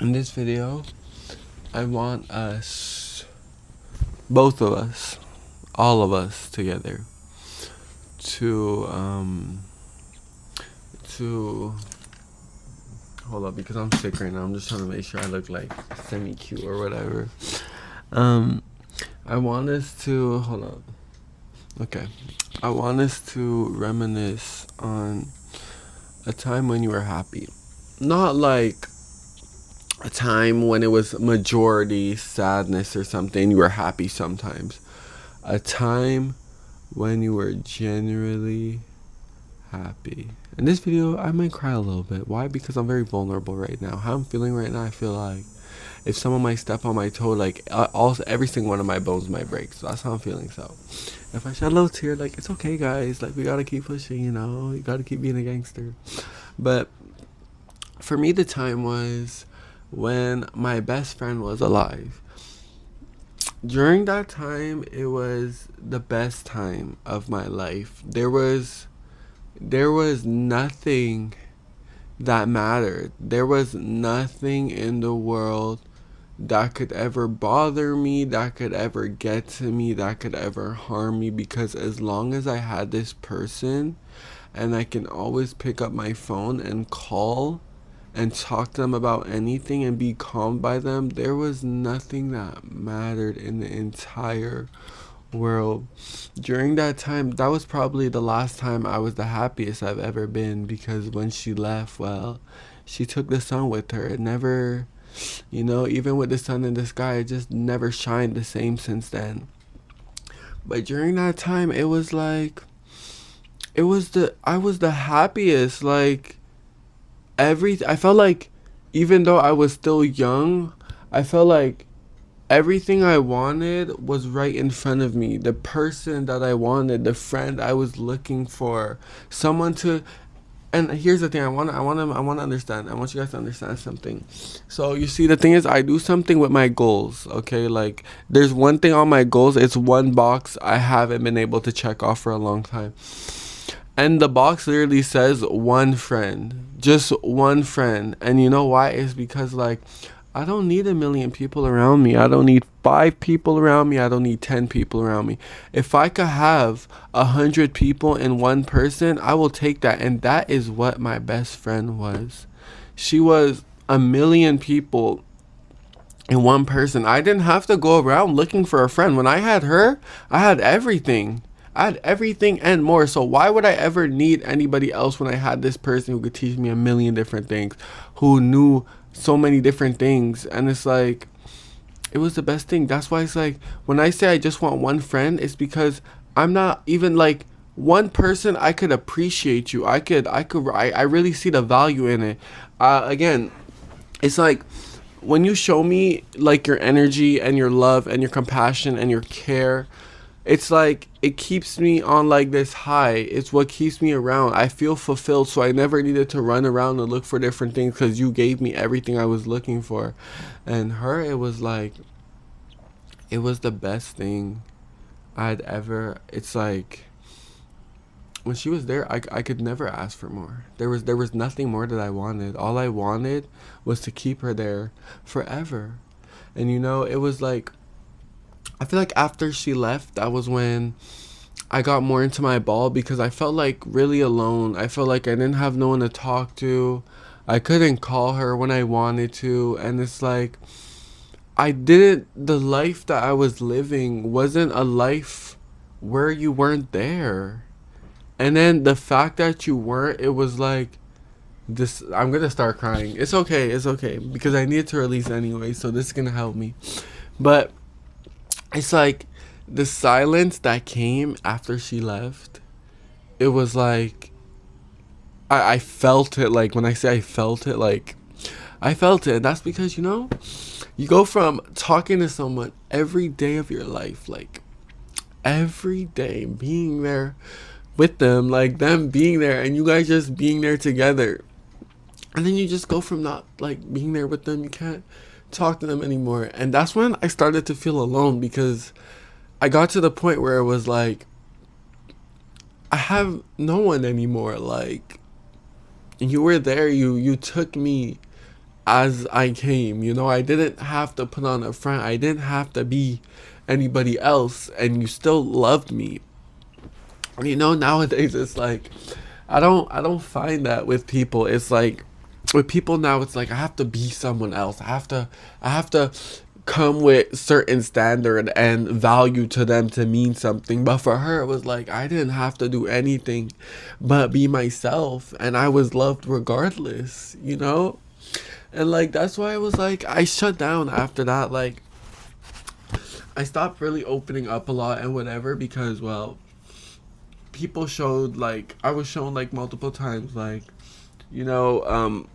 In this video, I want us, both of us, all of us together, to to hold up because I'm sick right now. I'm just trying to make sure I look like semi cute or whatever. Um, I want us to hold up. Okay, I want us to reminisce on a time when you were happy, not like a time when it was majority sadness or something. You were happy sometimes. A time when you were genuinely happy. In this video, I might cry a little bit. Why? Because I'm very vulnerable right now. How I'm feeling right now, I feel like if someone might step on my toe, like every single one of my bones might break. So that's how I'm feeling. So if I shed a little tear, like it's okay, guys. Like we gotta keep pushing. You gotta keep being a gangster. But for me, the time was when my best friend was alive. During that time, it was the best time of my life. There was nothing that mattered. There was nothing in the world that could ever bother me, that could ever get to me, that could ever harm me, because as long as I had this person and I can always pick up my phone and call and talk to them about anything and be calmed by them, there was nothing that mattered in the entire world. During that time, that was probably the last time I was the happiest I've ever been, because when she left, well, she took the sun with her. It never, even with the sun in the sky, it just never shined the same since then. But during that time, it was like, I was the happiest. Like, I felt like, even though I was still young, I felt like everything I wanted was right in front of me. The person that I wanted, the friend I was looking for, someone to. And here's the thing: I want to understand. I want you guys to understand something. So you see, the thing is, I do something with my goals. Okay, like there's one thing on my goals. It's one box I haven't been able to check off for a long time. And the box literally says one friend, just one friend. And you know why? It's because, like, I don't need a million people around me. I don't need 5 people around me. I don't need 10 people around me. If I could have 100 people in one person, I will take that. And that is what my best friend was. She was a million people in one person. I didn't have to go around looking for a friend. When I had her, I had everything. I had everything and more. So why would I ever need anybody else when I had this person who could teach me a million different things, who knew so many different things? And it's like, it was the best thing. That's why it's like, when I say I just want one friend, it's because I'm not even like one person. I could appreciate you. I really see the value in it. Again, it's like, when you show me like your energy and your love and your compassion and your care, it's like it keeps me on like this high. It's what keeps me around. I feel fulfilled, so I never needed to run around and look for different things, because you gave me everything I was looking for. And her, it was like, it was the best thing I'd ever. It's like, when she was there, I could never ask for more. There was nothing more that I wanted. All I wanted was to keep her there forever. And it was like, I feel like after she left, that was when I got more into my ball, because I felt like really alone. I felt like I didn't have no one to talk to. I couldn't call her when I wanted to. And it's like, the life that I was living wasn't a life where you weren't there. And then the fact that you weren't, it was like, this. I'm gonna start crying. It's okay, because I need to release anyway, so this is gonna help me. But it's like, the silence that came after she left, it was like, I felt it. Like, when I say I felt it, like, I felt it. And that's because, you go from talking to someone every day of your life, like, every day, being there with them, like, them being there, and you guys just being there together. And then you just go from not, like, being there with them. You can't talk to them anymore. And that's when I started to feel alone, because I got to the point where it was like, I have no one anymore. Like, you were there, you took me as I came. You know, I didn't have to put on a front. I didn't have to be anybody else, and you still loved me. You know, nowadays it's like I don't find that with people. It's like with people now it's like I have to be someone else. I have to come with certain standard and value to them to mean something. But for her it was like I didn't have to do anything but be myself, and I was loved regardless, you know? And like that's why it was like I shut down after that. Like I stopped really opening up a lot and whatever because, well, people showed, like, I was shown like multiple times, like, you know,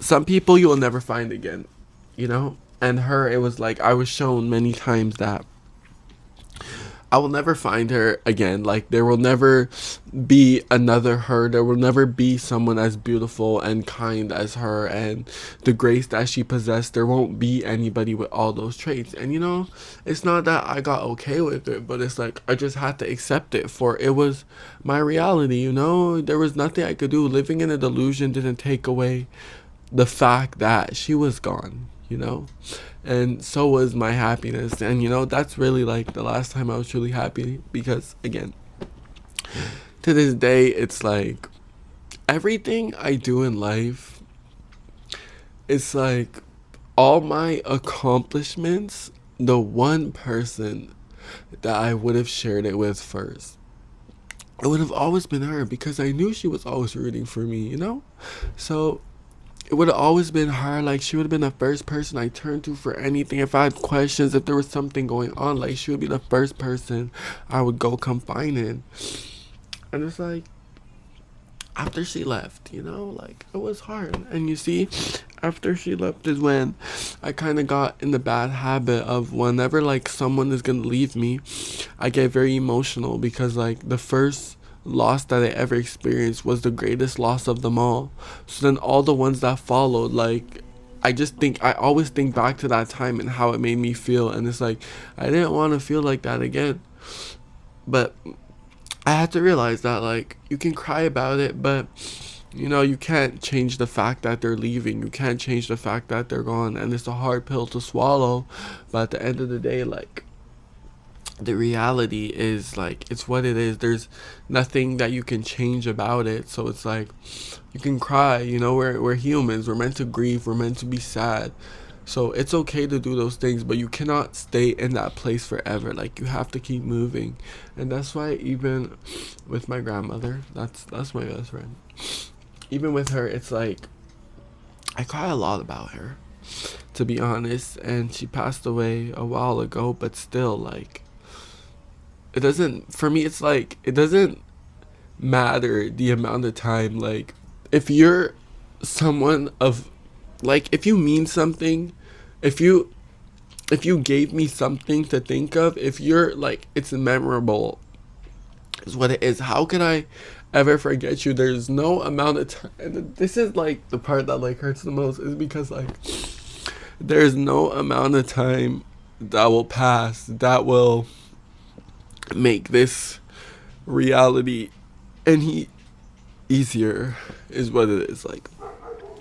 some people you will never find again, you know? And her, it was like I was shown many times that I will never find her again. Like, there will never be another her. There will never be someone as beautiful and kind as her and the grace that she possessed. There won't be anybody with all those traits. And, you know, it's not that I got okay with it, but it's like I just had to accept it, for it was my reality, you know? There was nothing I could do. Living in a delusion didn't take away the fact that she was gone, you know? And so was my happiness. And, you know, that's really like the last time I was truly happy, because, again, to this day, it's like everything I do in life, it's like all my accomplishments, the one person that I would have shared it with first, it would have always been her, because I knew she was always rooting for me, you know? So it would have always been her. Like, she would have been the first person I turned to for anything. If I had questions, if there was something going on, like, she would be the first person I would go confine in. And it's like, after she left, you know, like, it was hard. And you see, after she left is when I kind of got in the bad habit of, whenever like someone is gonna leave me, I get very emotional, because like the first loss that I ever experienced was the greatest loss of them all. So then all the ones that followed, like, I always think back to that time and how it made me feel, and it's like I didn't want to feel like that again. But I had to realize that, like, you can cry about it, but, you know, you can't change the fact that they're leaving. You can't change the fact that they're gone, and it's a hard pill to swallow. But at the end of the day, like, the reality is, like, it's what it is. There's nothing that you can change about it. So it's like, you can cry, you know, we're humans. We're meant to grieve. We're meant to be sad. So it's okay to do those things, but you cannot stay in that place forever. Like, you have to keep moving. And that's why, even with my grandmother, that's my best friend, even with her, it's like I cry a lot about her, to be honest. And she passed away a while ago, but still, like, it doesn't, for me, it's like it doesn't matter the amount of time. Like, if you're someone of, like, if you mean something, if you gave me something to think of, if you're like, it's memorable, is what it is. How could I ever forget you? There's no amount of time, and this is like the part that like hurts the most, is because like there's no amount of time that will pass that will make this reality any easier, is what it is. Like,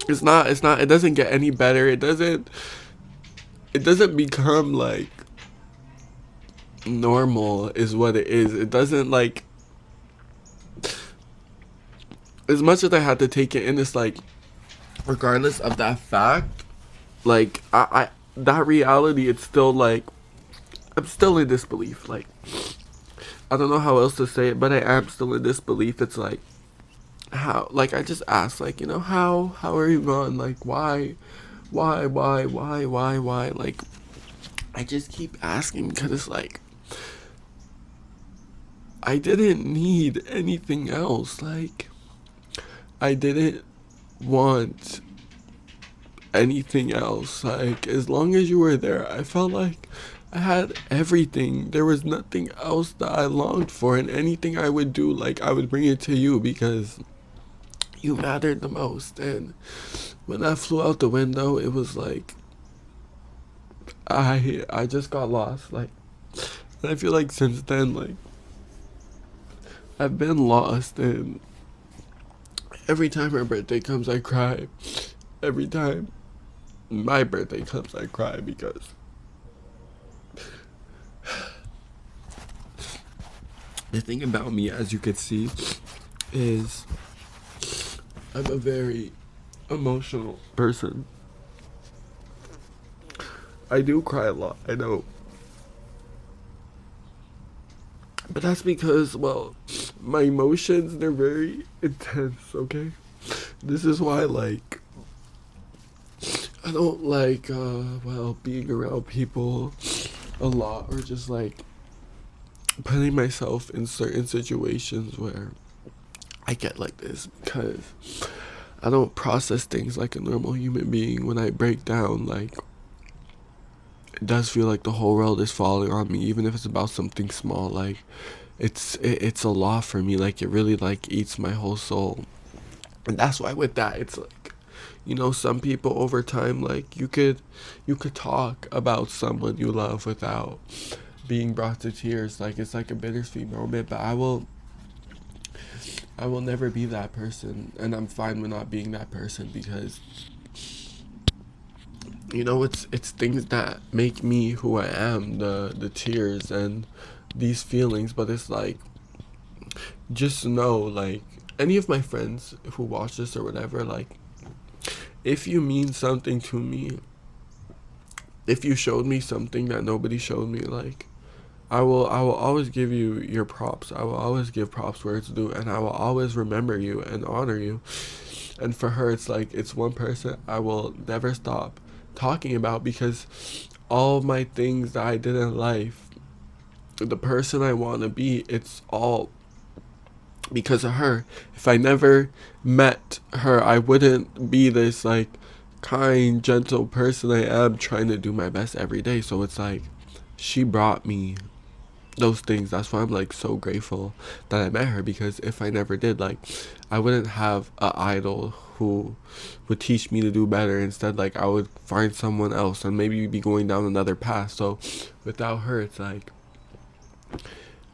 it's not it doesn't get any better. It doesn't become like normal, is what it is. It doesn't, like, as much as I had to take it in, it's like, regardless of that fact, like, I that reality, it's still like, I'm still in disbelief. Like, I don't know how else to say it, but I am still in disbelief. It's like, how, like, I just ask, like, you know, how are you gone? Like, why? Like, I just keep asking, because it's like, I didn't need anything else. Like, I didn't want anything else. Like, as long as you were there, I felt like I had everything. There was nothing else that I longed for, and anything I would do, like, I would bring it to you, because you mattered the most. And when I flew out the window, it was like I just got lost. Like, and I feel like since then, like, I've been lost, and every time her birthday comes, I cry. Every time. my birthday comes, I cry because the thing about me, as you could see, is I'm a very emotional person. I do cry a lot, I know. But that's because, well, my emotions, they're very intense, okay? This is why, like, I don't like, well, being around people a lot or just, like, putting myself in certain situations where I get like this because I don't process things like a normal human being. When I break down, like, it does feel like the whole world is falling on me, even if it's about something small. Like, it's a lot for me. Like, it really, like, eats my whole soul. And that's why with that, it's like, some people over time, like, you could talk about someone you love without being brought to tears. Like, it's like a bittersweet moment, but I will never be that person, and I'm fine with not being that person because it's things that make me who I am, the tears and these feelings. But it's like, just know, like, any of my friends who watch this or whatever, like, if you mean something to me, if you showed me something that nobody showed me, like, I will always give you your props. I will always give props where it's due, and I will always remember you and honor you. And for her, it's like, it's one person I will never stop talking about because all my things that I did in life, the person I want to be, it's all because of her. If I never met her, I wouldn't be this, like, kind, gentle person I am, trying to do my best every day. So it's like, she brought me those things. That's why I'm, like, so grateful that I met her, because if I never did, like, I wouldn't have a idol who would teach me to do better. Instead, like, I would find someone else and maybe be going down another path. So without her, it's like,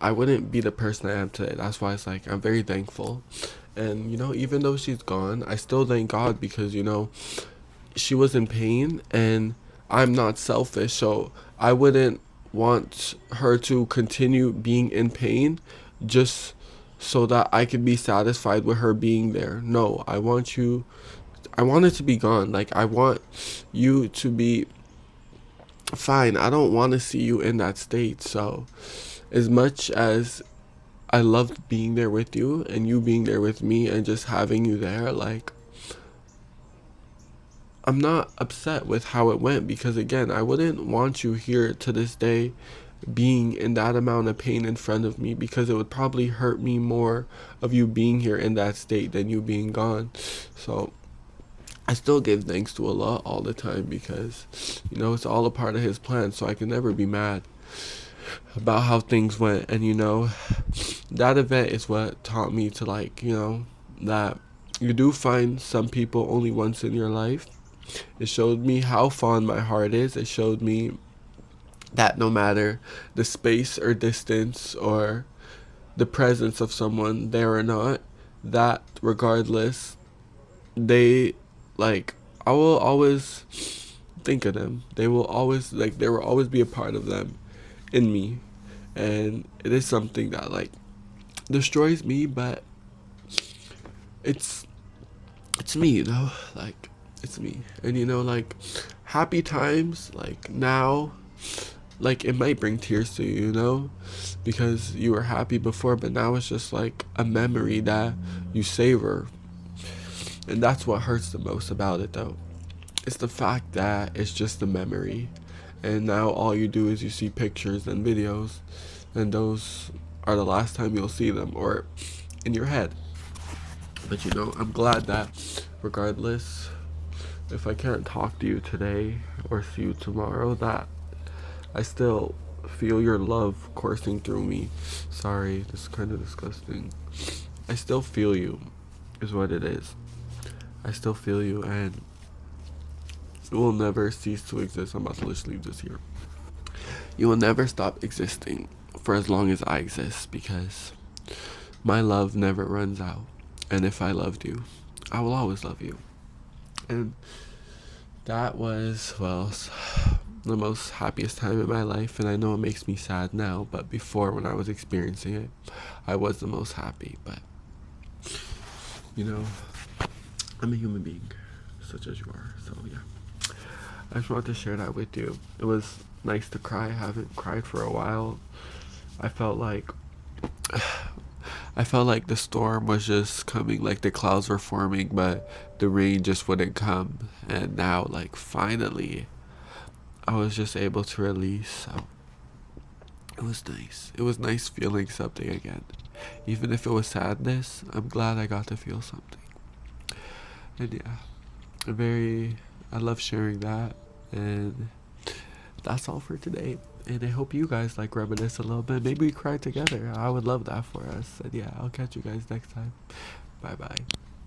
I wouldn't be the person I am today. That's why it's like, I'm very thankful. And even though she's gone, I still thank God because she was in pain, and I'm not selfish, so I wouldn't want her to continue being in pain just so that I could be satisfied with her being there. No, I want it to be gone. Like, I want you to be fine. I don't want to see you in that state. So, as much as I loved being there with you and you being there with me and just having you there, like, I'm not upset with how it went, because again, I wouldn't want you here to this day being in that amount of pain in front of me, because it would probably hurt me more of you being here in that state than you being gone. So I still give thanks to Allah all the time because it's all a part of his plan, so I can never be mad about how things went. And that event is what taught me to, like, that you do find some people only once in your life. It showed me how fond my heart is. It showed me that no matter the space or distance or the presence of someone there or not, that regardless, they, like, I will always think of them. They will always, like, there will always be a part of them in me. And it is something that, like, destroys me, but it's me, like, it's me. And like, happy times, like, now, like, it might bring tears to you, because you were happy before, but now it's just like a memory that you savor. And that's what hurts the most about it, though. It's the fact that it's just a memory, and now all you do is you see pictures and videos, and those are the last time you'll see them, or in your head. But I'm glad that regardless, if I can't talk to you today or see you tomorrow, that I still feel your love coursing through me. Sorry, this is kind of disgusting. I still feel you, is what it is. I still feel you, and it will never cease to exist. I'm about to just leave this here. You will never stop existing for as long as I exist, because my love never runs out. And if I loved you, I will always love you. And that was, well, the most happiest time in my life. And I know it makes me sad now, but before, when I was experiencing it, I was the most happy. But, you know, I'm a human being, such as you are. So, yeah. I just wanted to share that with you. It was nice to cry. I haven't cried for a while. I felt like the storm was just coming, like the clouds were forming, but the rain just wouldn't come. And now, like, finally, I was just able to release. So it was nice. It was nice feeling something again. Even if it was sadness, I'm glad I got to feel something. And yeah, I love sharing that. And that's all for today. And I hope you guys like reminisce a little bit. Maybe we cry together. I would love that for us. And yeah, I'll catch you guys next time. Bye bye.